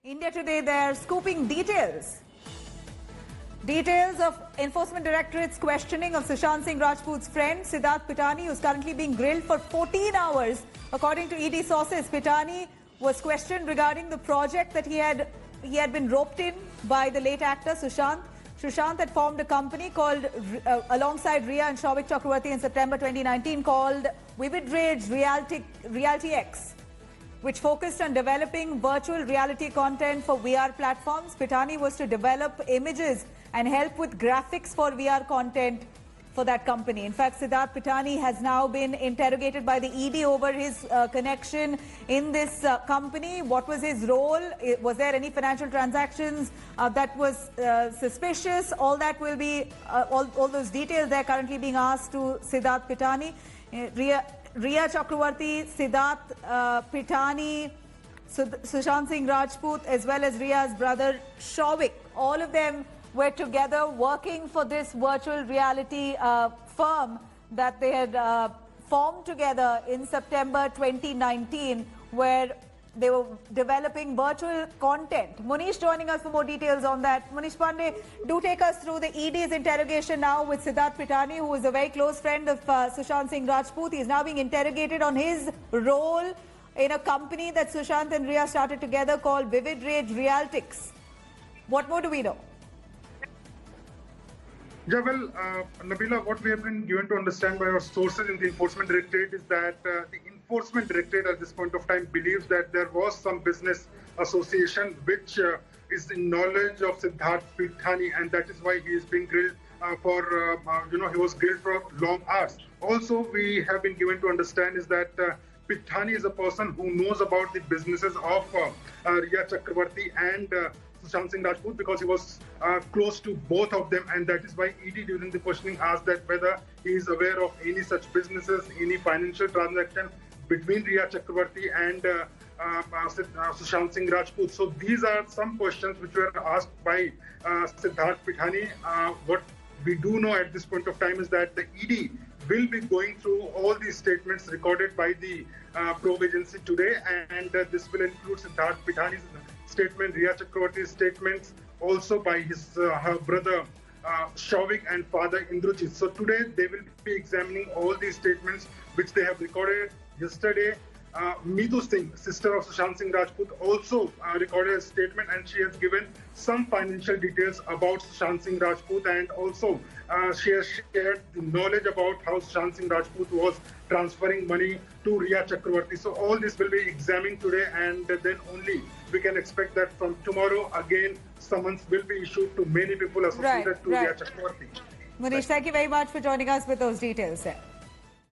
India Today, they're scooping details. Details of Enforcement Directorate's questioning of Sushant Singh Rajput's friend Siddharth Pitani, who's currently being grilled for 14 hours. According to ED sources, Pitani was questioned regarding the project that he had been roped in by the late actor Sushant. Sushant had formed a company called, alongside Rhea and Shouvik Chakravarti in September 2019, called Vivid Rage Reality X, which focused on developing virtual reality content for VR platforms. Pitani was to develop images and help with graphics for VR content for that company. In fact, Siddharth Pitani has now been interrogated by the ED over his connection in this company. What was his role? Was there any financial transactions that was suspicious? All that will be, all those details, they're currently being asked to Siddharth Pitani. Rhea Chakravarti, Siddharth Pitani, Sushant Singh Rajput, as well as Rhea's brother Shouvik, all of them were together working for this virtual reality firm that they had formed together in September 2019, where they were developing virtual content. Munish joining us for more details on that. Munish Pandey, do take us through the ED's interrogation now with Siddharth Pitani, who is a very close friend of Sushant Singh Rajput. He is now being interrogated on his role in a company that Sushant and Rhea started together called Vivid Rage Realtix. What more do we know? Yeah, well, Nabila, what we have been given to understand by our sources in the Enforcement Directorate is that the Enforcement Directorate at this point of time believes that there was some business association which is in knowledge of Siddharth Pitani, and that is why he is being grilled he was grilled for long hours. Also, we have been given to understand is that Pitani is a person who knows about the businesses of Rhea Chakravarti and Sushant Singh Rajput, because he was close to both of them, and that is why ED during the questioning asked that whether he is aware of any such businesses, any financial transaction between Rhea Chakravarti and Sushant Singh Rajput. So these are some questions which were asked by Siddharth Pitani. What we do know at this point of time is that the ED will be going through all these statements recorded by the probe agency today, and this will include Siddharth Pitani's statement, Rhea Chakravarti's statements, also by his her brother Shouvik and father Indrajit. So today they will be examining all these statements which they have recorded yesterday. Meetu Singh, sister of Sushant Singh Rajput, also recorded a statement, and she has given some financial details about Sushant Singh Rajput, and also she has shared the knowledge about how Sushant Singh Rajput was transferring money to Rhea Chakravarti. So all this will be examined today, and then only we can expect that from tomorrow again summons will be issued to many people associated to Rhea Chakravarti. Munish, thank you very much for joining us with those details, sir.